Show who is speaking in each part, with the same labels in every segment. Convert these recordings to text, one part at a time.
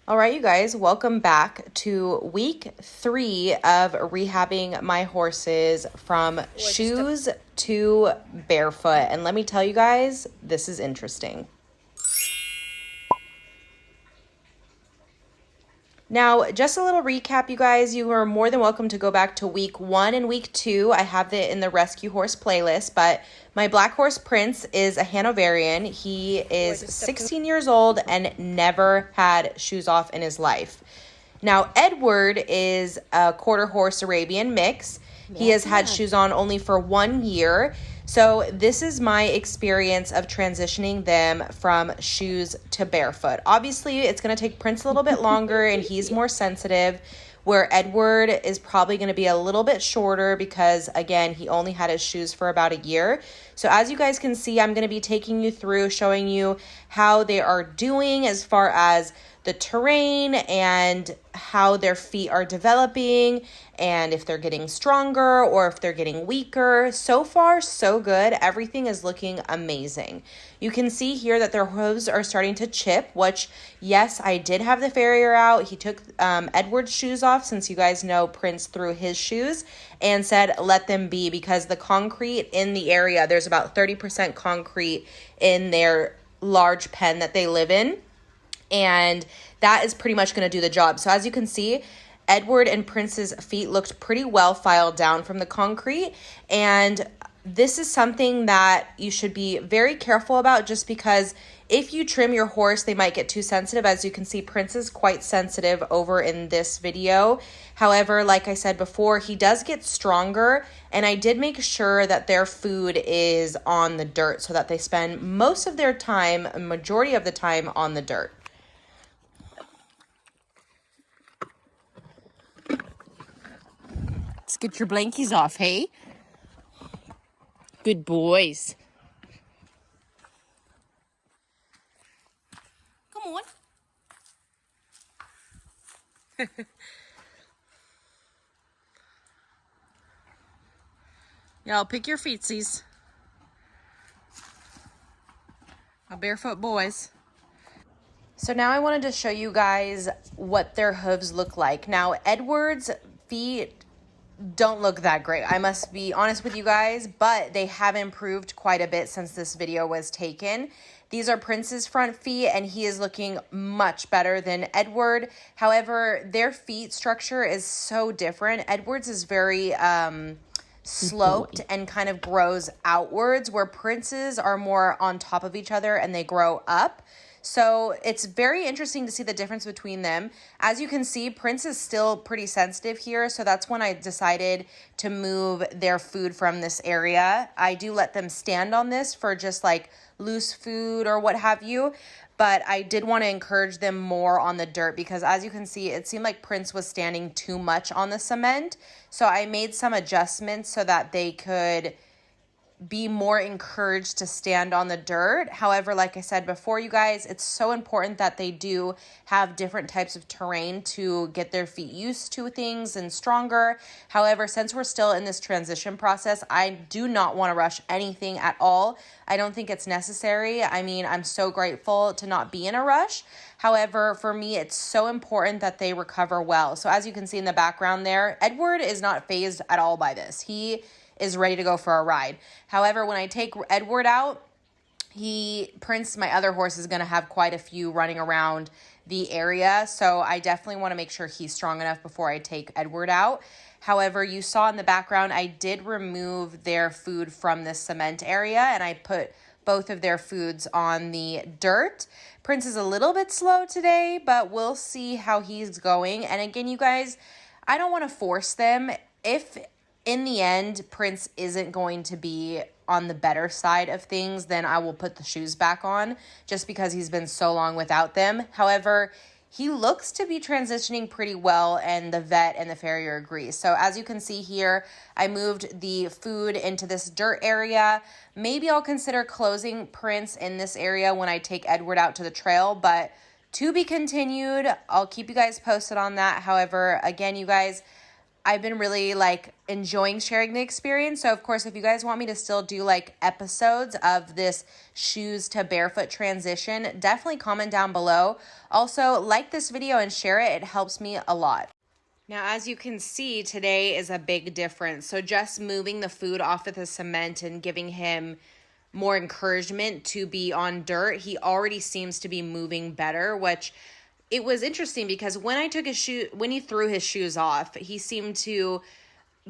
Speaker 1: All right, you guys, welcome back to week 3 of rehabbing my horses from shoes to barefoot. And let me tell you guys, this is interesting. Now, just a little recap, you guys. You are more than welcome to go back to week 1 and week 2. I have it in the rescue horse playlist, but my black horse Prince is a Hanoverian. He is 16 years old and never had shoes off in his life. Now, Edward is a quarter horse Arabian mix. He has had shoes on only for 1 year. So this is my experience of transitioning them from shoes to barefoot. Obviously, it's going to take Prince a little bit longer and he's more sensitive, where Edward is probably going to be a little bit shorter because, again, he only had his shoes for about a year. So as you guys can see, I'm going to be taking you through, showing you how they are doing as far as the terrain and how their feet are developing and if they're getting stronger or if they're getting weaker. So far, so good. Everything is looking amazing. You can see here that their hooves are starting to chip, which, yes, I did have the Ferrier out. He took Edward's shoes off, since you guys know Prince threw his shoes, and said let them be because the concrete in the area, there's about 30% concrete in their large pen that they live in. And that is pretty much going to do the job. So as you can see, Edward and Prince's feet looked pretty well filed down from the concrete. And this is something that you should be very careful about, just because if you trim your horse, they might get too sensitive. As you can see, Prince is quite sensitive over in this video. However, like I said before, he does get stronger, and I did make sure that their food is on the dirt so that they spend most of their time, a majority of the time, on the dirt.
Speaker 2: Let's get your blankies off, hey? Good boys. Come on. Y'all pick your feetsies. My barefoot boys.
Speaker 1: So now I wanted to show you guys what their hooves look like. Now, Edward's feet don't look that great, I must be honest with you guys, but they have improved quite a bit since this video was taken. These are Prince's front feet, and he is looking much better than Edward. However, their feet structure is so different. Edward's is very sloped and kind of grows outwards, where Prince's are more on top of each other and they grow up. So it's very interesting to see the difference between them. As you can see, Prince is still pretty sensitive here, so that's when I decided to move their food from this area. I do let them stand on this for just like loose food or what have you, but I did want to encourage them more on the dirt because, as you can see, it seemed like Prince was standing too much on the cement. So I made some adjustments so that they could be more encouraged to stand on the dirt. However, like I said before, you guys, it's so important that they do have different types of terrain to get their feet used to things and stronger. However, since we're still in this transition process, I do not want to rush anything at all. I don't think it's necessary. I mean, I'm so grateful to not be in a rush. However, for me, it's so important that they recover well. So as you can see in the background there, Edward is not fazed at all by this. He is ready to go for a ride. However, when I take Edward out, Prince, my other horse, is going to have quite a few running around the area. So I definitely want to make sure he's strong enough before I take Edward out. However, you saw in the background, I did remove their food from the cement area, and I put both of their foods on the dirt. Prince is a little bit slow today, but we'll see how he's going. And again, you guys, I don't want to force them. If in the end, Prince isn't going to be on the better side of things, then I will put the shoes back on just because he's been so long without them. However, he looks to be transitioning pretty well, and the vet and the farrier agree. So as you can see here, I moved the food into this dirt area. Maybe I'll consider closing Prince in this area when I take Edward out to the trail, but to be continued. I'll keep you guys posted on that. However, again, you guys, I've been really like enjoying sharing the experience. So of course, if you guys want me to still do like episodes of this shoes to barefoot transition, definitely comment down below. Also, like this video and share it. It helps me a lot. Now, as you can see, today is a big difference. So just moving the food off of the cement and giving him more encouragement to be on dirt, he already seems to be moving better, which it was interesting because when he threw his shoes off, he seemed to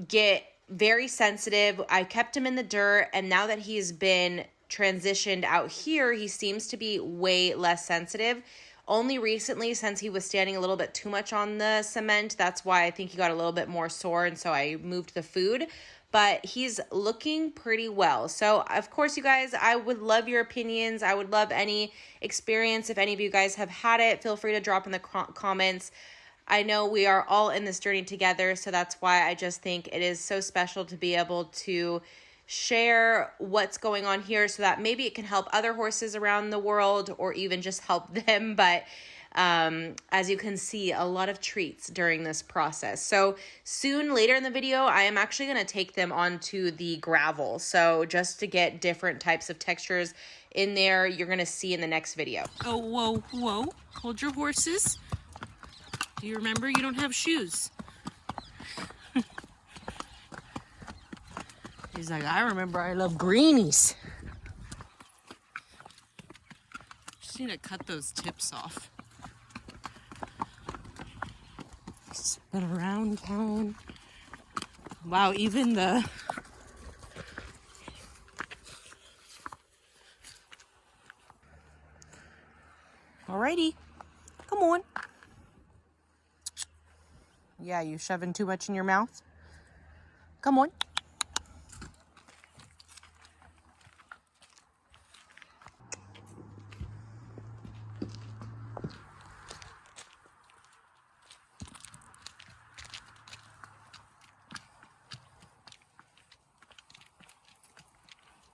Speaker 1: get very sensitive. I kept him in the dirt, and now that he's been transitioned out here, he seems to be way less sensitive. Only recently, since he was standing a little bit too much on the cement, that's why I think he got a little bit more sore, and so I moved the food. But he's looking pretty well. So, of course, you guys, I would love your opinions. I would love any experience. If any of you guys have had it, feel free to drop in the comments. I know we are all in this journey together, so that's why I just think it is so special to be able to share what's going on here so that maybe it can help other horses around the world or even just help them. But as you can see, a lot of treats during this process. So soon, later in the video, I am actually going to take them onto the gravel. So just to get different types of textures in there, you're going to see in the next video.
Speaker 2: Oh, whoa, whoa. Hold your horses. Do you remember you don't have shoes? He's like, I remember I love greenies. Just need to cut those tips off. Spin around town. Wow, even the... Alrighty, come on. Yeah, you shoving too much in your mouth? Come on.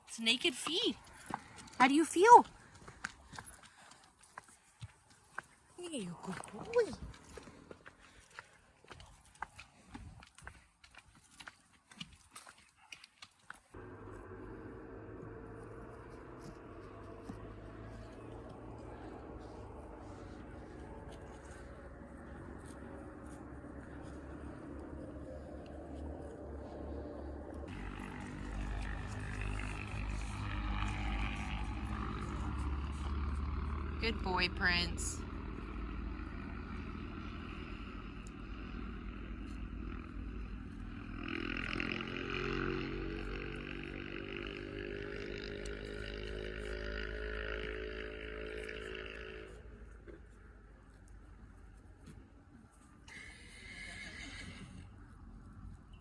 Speaker 2: It's naked feet. How do you feel? Hey, good boy. Good boy, Prince.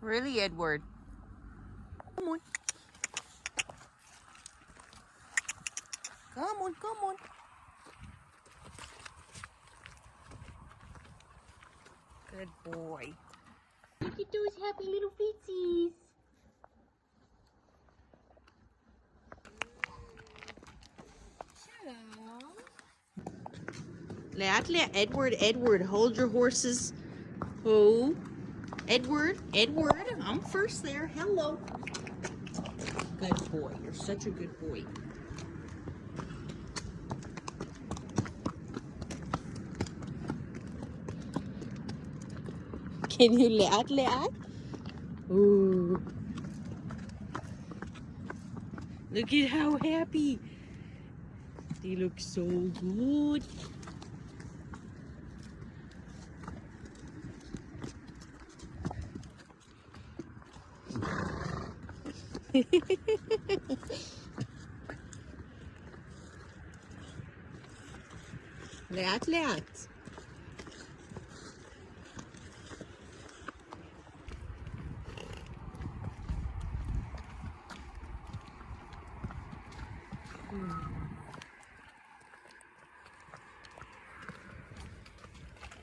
Speaker 2: Really, Edward? Come on. Come on, come on. Good boy. Look at those happy little feetsies. Hello. Edward, hold your horses. Oh, Edward, I'm first there. Hello. Good boy. You're such a good boy. Can you laat? Ooh. Look at how happy. They look so good. Laat.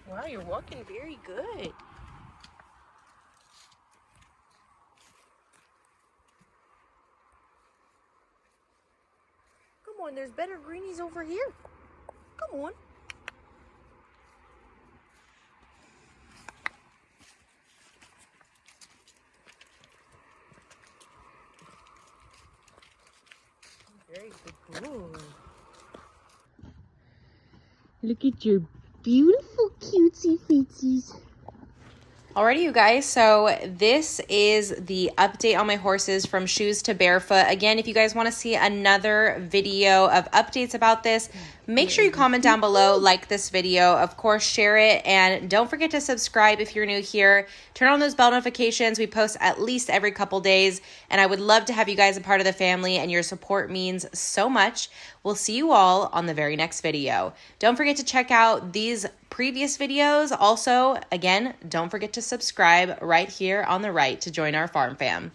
Speaker 2: Wow, you're walking very good. Come on, there's better greenies over here. Come on. Very good boy. Look at your beautiful cutesy feetsies.
Speaker 1: Alrighty, you guys, so this is the update on my horses from shoes to barefoot. Again, if you guys want to see another video of updates about this, make sure you comment down below, like this video, of course, share it, and don't forget to subscribe if you're new here. Turn on those bell notifications. We post at least every couple days, and I would love to have you guys a part of the family, and your support means so much. We'll see you all on the very next video. Don't forget to check out these previous videos. Also, again, don't forget to subscribe right here on the right to join our farm fam.